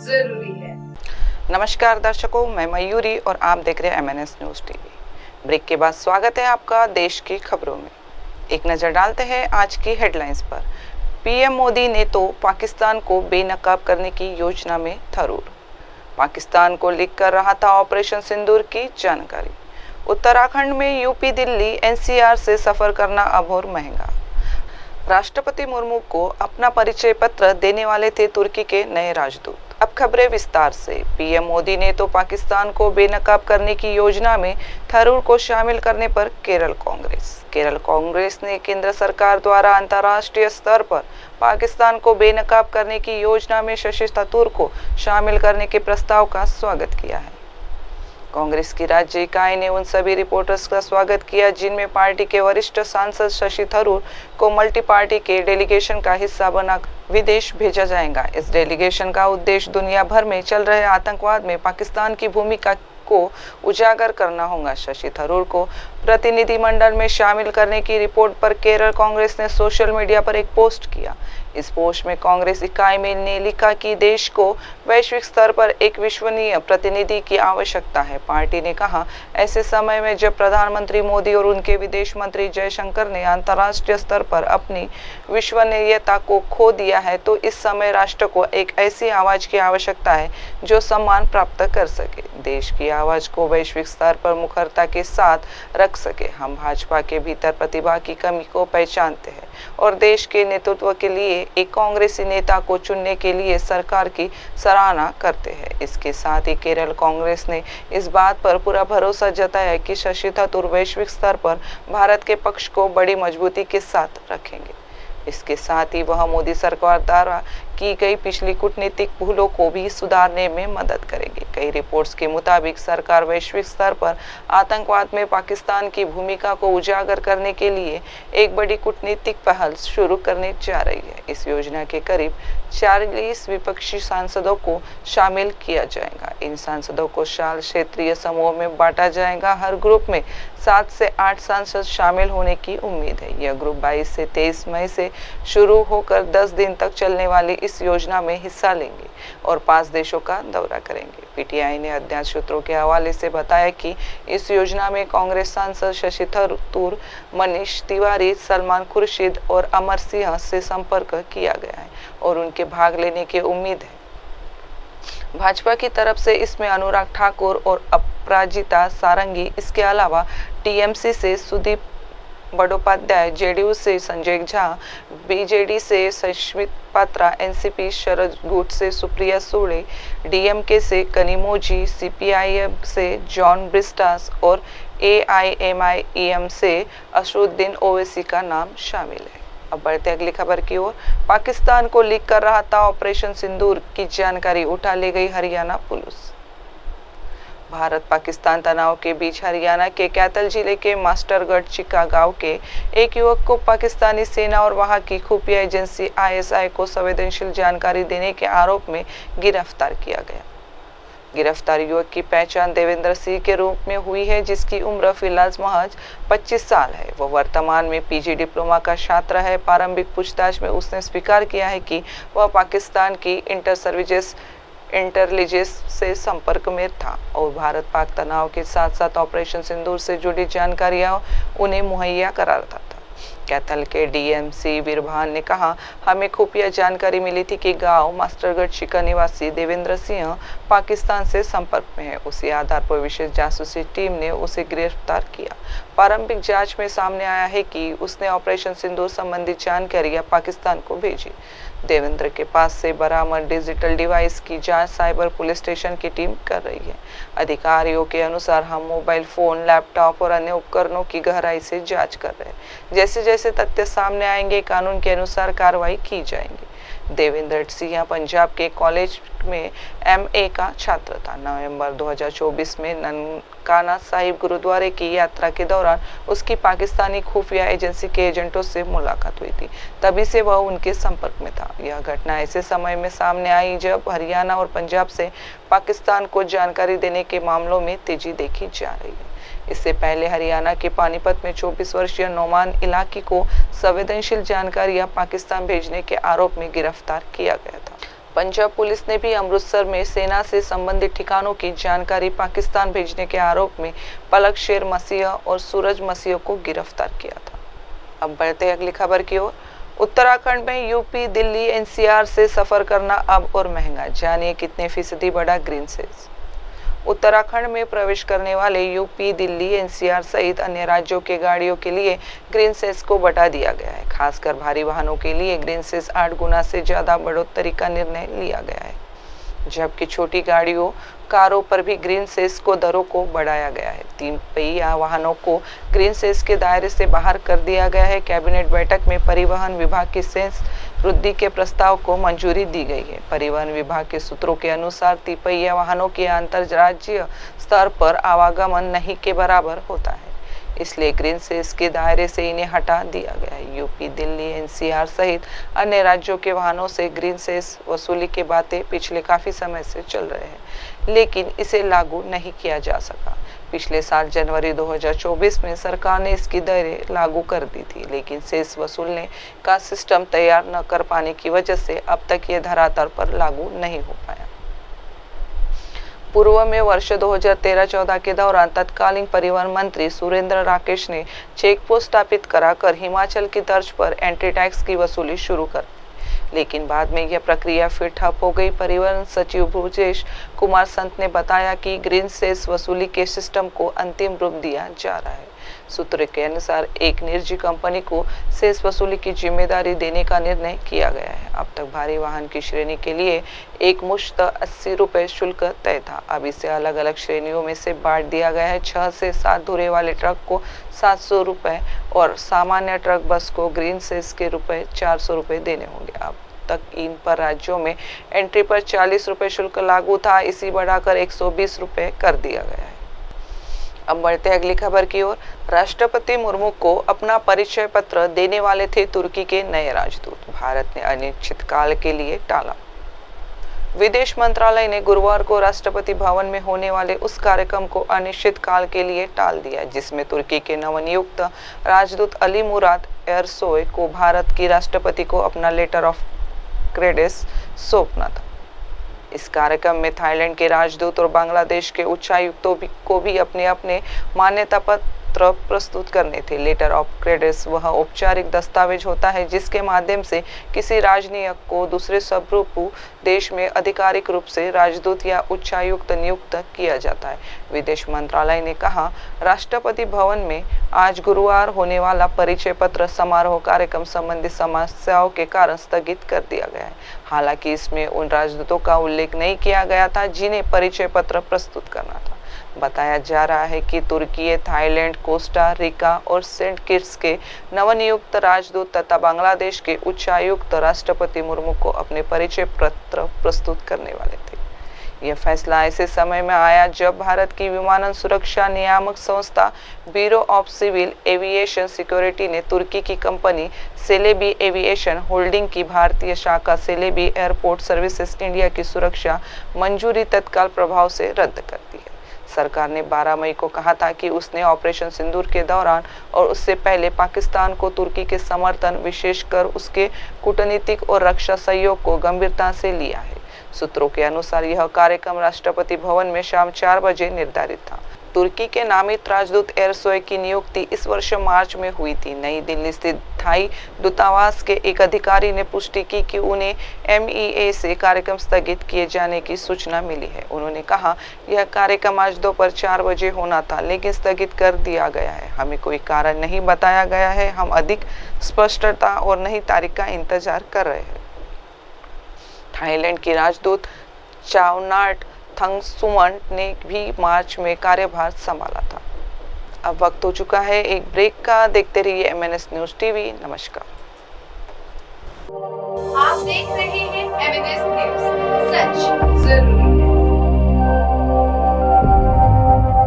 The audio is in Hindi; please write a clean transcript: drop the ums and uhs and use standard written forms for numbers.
जरूरी है। नमस्कार दर्शकों, मैं मयूरी और आप देख रहे हैं MNS न्यूज़ टीवी। ब्रेक के बाद स्वागत है आपका देश की खबरों में। एक नज़र डालते हैं आज की हेडलाइंस पर। पीएम मोदी ने तो पाकिस्तान को बेनकाब करने की योजना में थरूर। पाकिस्तान को लिख कर रहा था ऑपरेशन सिंदूर की जानकारी। उत्तराखंड में यूपी दिल्ली NCR से सफ़र करना अब और महंगा। राष्ट्रपति मुर्मू को अपना परिचय पत्र देने वाले थे तुर्की के नए राजदूत। अब खबरें विस्तार से। पीएम मोदी ने तो पाकिस्तान को बेनकाब करने की योजना में थरूर को शामिल करने पर केरल कांग्रेस ने केंद्र सरकार द्वारा अंतर्राष्ट्रीय स्तर पर पाकिस्तान को बेनकाब करने की योजना में शशि थरूर को शामिल करने के प्रस्ताव का स्वागत किया है। कांग्रेस की राज्य इकाई ने उन सभी रिपोर्टर्स का स्वागत किया जिनमें पार्टी के वरिष्ठ सांसद शशि थरूर को मल्टी पार्टी के डेलीगेशन का हिस्सा बनाकर विदेश भेजा जाएगा। इस डेलीगेशन का उद्देश्य दुनिया भर में चल रहे आतंकवाद में पाकिस्तान की भूमिका को उजागर करना होगा। शशि थरूर को प्रतिनिधिमंडल में शामिल करने की रिपोर्ट पर केरल कांग्रेस ने सोशल मीडिया पर एक पोस्ट किया। इस पोस्ट में कांग्रेस इकाई में ने लिखा कि देश को वैश्विक स्तर पर एक विश्वसनीय प्रतिनिधि की आवश्यकता है। पार्टी ने कहा, ऐसे समय में जब प्रधानमंत्री मोदी और उनके विदेश मंत्री जयशंकर ने अंतर्राष्ट्रीय स्तर पर अपनी विश्वसनीयता को खो दिया है, तो इस समय राष्ट्र को एक ऐसी आवाज की आवश्यकता है जो सम्मान प्राप्त कर सके, देश की आवाज को वैश्विक स्तर पर मुखरता के साथ रख सके। हम भाजपा के भीतर प्रतिभा की कमी को पहचानते हैं और देश के नेतृत्व के लिए एक कांग्रेसी नेता को चुनने के लिए सरकार की सराहना करते हैं। इसके साथ ही केरल कांग्रेस ने इस बात पर पूरा भरोसा जताया कि शशि थरूर वैश्विक स्तर पर भारत के पक्ष को बड़ी मजबूती के साथ रखेंगे। इसके साथ ही वह मोदी सरकार द्वारा की गई पिछली कूटनीतिक भूलों को भी सुधारने में मदद करेगी। कई रिपोर्ट्स के मुताबिक सरकार वैश्विक स्तर पर आतंकवाद में पाकिस्तान की भूमिका को उजागर करने के लिए एक बड़ी कूटनीतिक पहल शुरू करने जा रही है। इस योजना के करीब 40 विपक्षी सांसदों को शामिल किया जाएगा। इन सांसदों को 4 क्षेत्रीय समूहों में बांटा जाएगा। हर ग्रुप में 7 से 8 सांसद शामिल होने की उम्मीद है। यह ग्रुप 22 से 23 मई से शुरू होकर 10 दिन तक चलने वाली इस योजना में हिस्सा लेंगे और 5 देशों का दौरा करेंगे। पीटीआई ने अज्ञात सूत्रों के हवाले से बताया कि इस योजना में कांग्रेस सांसद शशि थरूर, मनीष तिवारी, सलमान खुर्शीद और अमर सिंह से संपर्क किया गया है और उनके भाग लेने की उम्मीद है। भाजपा की तरफ से इसमें अनुराग ठाकुर और अपराजिता सारंगी, इसके अलावा टीएमसी से सुदीप बंडोपाध्याय, जेडीयू से संजय झा, बीजेडी से सश्मित पात्रा, एनसीपी शरद गुट से सुप्रिया सुळे, डीएमके से कनिमोझी, सीपीआईएम से जॉन ब्रिस्टास और एआईएमआईएम से असदुद्दीन ओवैसी का नाम शामिल है। अब बढ़ते अगली खबर की ओर। पाकिस्तान को लीक कर रहा था ऑपरेशन सिंदूर की जानकारी उठा ले गई हरियाणा पुलिस। भारत पाकिस्तान तनाव के बीच हरियाणा के कैथल जिले के मास्टरगढ़ चिका गांव के एक युवक को पाकिस्तानी सेना और वहां की खुफिया एजेंसी ISI को संवेदनशील जानकारी देने के आरोप में गिरफ्तार किया गया। गिरफ्तार युवक की पहचान देवेंद्र सिंह के रूप में हुई है, जिसकी उम्र फिलहाल महज 25 साल है। वह वर्तमान में PG डिप्लोमा का छात्र है। प्रारंभिक पूछताछ में उसने स्वीकार किया है कि वह पाकिस्तान की इंटेलिजेंस से संपर्क में था और भारत पाक तनाव के साथ साथ ऑपरेशन सिंदूर से जुड़ी जानकारियां उन्हें मुहैया कराता था। कैथल के DMC बिरभान ने कहा, हमें खुफिया जानकारी मिली थी कि गांव मास्टरगढ़ चिका निवासी देवेंद्र सिंह पाकिस्तान से संपर्क में है। उसी आधार पर विशेष जासूसी टीम ने उसे गिरफ्तार किया। प्रारंभिक जांच में सामने आया है कि उसने ऑपरेशन सिंदूर संबंधी जानकारियां पाकिस्तान को भेजी। देवेंद्र के पास से बरामद डिजिटल डिवाइस की जांच साइबर पुलिस स्टेशन की टीम कर रही है। अधिकारियों के अनुसार हम मोबाइल फोन, लैपटॉप और अन्य उपकरणों की गहराई से जांच कर रहे हैं। जैसे जैसे तथ्य सामने आएंगे, कानून के अनुसार कार्रवाई की जाएगी। देवेंद्र सिंह पंजाब के कॉलेज में MA का छात्र था। नवंबर 2024 में ननकाना साहिब गुरुद्वारे की यात्रा के दौरान उसकी पाकिस्तानी खुफिया एजेंसी के एजेंटों से मुलाकात हुई थी। तभी से वह उनके संपर्क में था। यह घटना ऐसे समय में सामने आई जब हरियाणा और पंजाब से पाकिस्तान को जानकारी देने के मामलों में तेजी देखी जा रही है। इससे पहले हरियाणा के पानीपत में 24 वर्षीय नोमान इलाकी को संवेदनशील जानकारियां पाकिस्तान भेजने के आरोप में गिरफ्तार किया गया था। पंजाब पुलिस ने भी अमृतसर में सेना से संबंधित ठिकानों की जानकारी पाकिस्तान भेजने के आरोप में पलक शेर मसीह और सूरज मसीह को गिरफ्तार किया था। अब बढ़ते हैं अगली खबर की ओर। उत्तराखंड में यूपी, दिल्ली, एनसीआर से सफर करना अब और महंगा, जानिए कितने फीसदी बढ़ा ग्रीन सेस। उत्तराखंड में प्रवेश करने वाले यूपी, दिल्ली, एनसीआर सहित अन्य राज्यों के गाड़ियों के लिए ग्रीन सेस को बढ़ा दिया गया है। खासकर भारी वाहनों के लिए ग्रीन सेस 8 गुना से ज्यादा बढ़ोतरी का निर्णय लिया गया है, जबकि छोटी गाड़ियों, कारों पर भी ग्रीन सेस को दरों को बढ़ाया गया है। 3 पहिया वाहनों को ग्रीन सेस के दायरे से बाहर कर दिया गया है। कैबिनेट बैठक में परिवहन विभाग की सेस वृद्धि के प्रस्ताव को मंजूरी दी गई है। परिवहन विभाग के सूत्रों के अनुसार 3 पहिया वाहनों के अंतर्राज्यीय स्तर पर आवागमन नहीं के बराबर होता है, इसलिए ग्रीन सेस के दायरे से इन्हें हटा दिया गया है। यूपी, दिल्ली, एनसीआर सहित अन्य राज्यों के वाहनों से ग्रीन सेस वसूली की बातें पिछले काफी समय से चल रहे हैं, लेकिन इसे लागू नहीं किया जा सका। पिछले साल जनवरी 2024 में सरकार ने इसकी दरें लागू कर दी थी, लेकिन सेस वसूलने का सिस्टम तैयार न कर पाने की वजह से अब तक ये धरातल पर लागू नहीं हो पाया। पूर्व में वर्ष 2013-14 के दौरान तत्कालीन परिवहन मंत्री सुरेंद्र राकेश ने चेक पोस्ट स्थापित कराकर हिमाचल की तर्ज पर एंट्री टैक्स की वसूली शुरू कर, लेकिन बाद में यह प्रक्रिया फिर ठप हो गई। परिवहन सचिव ब्रजेश कुमार संत ने बताया कि ग्रीन सेस वसूली के सिस्टम को अंतिम रूप दिया जा रहा है। सूत्र के अनुसार एक निजी कंपनी को सेस वसूली की जिम्मेदारी देने का निर्णय किया गया है। अब तक भारी वाहन की श्रेणी के लिए एक मुश्त 80 रुपये शुल्क तय था। अब इसे अलग अलग श्रेणियों में से बांट दिया गया है। 6 से 7 धुरे वाले ट्रक को 700 रुपये और सामान्य ट्रक बस को ग्रीन सेस के रुपये 400 रुपये देने होंगे। अब तक इन पर राज्यों में एंट्री पर 40 रुपये शुल्क लागू था, इसी बढ़ाकर 120 रुपये कर दिया गया है। अब बढ़ते अगली खबर की ओर। राष्ट्रपति मुर्मू को अपना परिचय पत्र देने वाले थे तुर्की के नए राजदूत, भारत ने अनिश्चितकाल के लिए टाला। विदेश मंत्रालय ने गुरुवार को राष्ट्रपति भवन में होने वाले उस कार्यक्रम को अनिश्चितकाल के लिए टाल दिया, जिसमें तुर्की के नवनियुक्त राजदूत अली मुराद एरसोय को भारत की राष्ट्रपति को अपना लेटर ऑफ क्रेडेंस सौंपना था। इस कार्यक्रम में थाईलैंड के राजदूत और बांग्लादेश के उच्चायुक्तों को भी अपने अपने मान्यता पत्र प्रस्तुत करने थे। लेटर ऑफ क्रेडेंस वह औपचारिक दस्तावेज होता है जिसके माध्यम से किसी राजनयिक को दूसरे सभ्यभू देश में आधिकारिक रूप से राजदूत या उच्चायुक्त नियुक्त किया जाता है। विदेश मंत्रालय ने कहा, राष्ट्रपति भवन में आज गुरुवार होने वाला परिचय पत्र समारोह कार्यक्रम संबंधी समस्याओं के कारण स्थगित कर दिया गया है। हालांकि इसमें उन राजदूतों का उल्लेख नहीं किया गया था जिन्हें परिचय पत्र प्रस्तुत करना था। बताया जा रहा है कि तुर्की, थाईलैंड, कोस्टा रिका और सेंट किट्स के नवनियुक्त राजदूत तथा बांग्लादेश के उच्चायुक्त राष्ट्रपति मुर्मू को अपने परिचय पत्र प्रस्तुत करने वाले थे। यह फैसला ऐसे समय में आया जब भारत की विमानन सुरक्षा नियामक संस्था bureau of civil aviation security ने तुर्की की कंपनी सेलेबी एविएशन होल्डिंग की भारतीय शाखा सेलेबी एयरपोर्ट सर्विसेज इंडिया की सुरक्षा मंजूरी तत्काल प्रभाव से रद्द कर दी है। सरकार ने 12 मई को कहा था कि उसने ऑपरेशन सिंदूर के दौरान और उससे पहले पाकिस्तान को तुर्की के समर्थन, विशेषकर उसके कूटनीतिक और रक्षा सहयोग को गंभीरता से लिया है। सूत्रों के अनुसार यह कार्यक्रम राष्ट्रपति भवन में शाम 4 बजे निर्धारित था। तुर्की के नामित राजदूत एरसोय की नियुक्ति इस वर्ष मार्च में हुई थी। नई दिल्ली स्थित थाई दूतावास के एक अधिकारी ने पुष्टि की कि उन्हें MEA से कार्यक्रम स्थगित किए जाने की सूचना मिली है। उन्होंने कहा, यह कार्यक्रम आज दोपहर 4 बजे होना था, लेकिन स्थगित कर दिया गया है। हमें कोई कारण नहीं बताया गया है। हम अधिक स्पष्टता और नई तारीख का इंतजार कर रहे हैं। थाईलैंड की राजदूत चावनाट थंगसुमन ने भी मार्च में कार्यभार संभाला था। अब वक्त हो चुका है एक ब्रेक का। देखते रहिए MNS न्यूज टीवी। नमस्कार। आप देख रहे हैं MNS न्यूज, सच जरूर।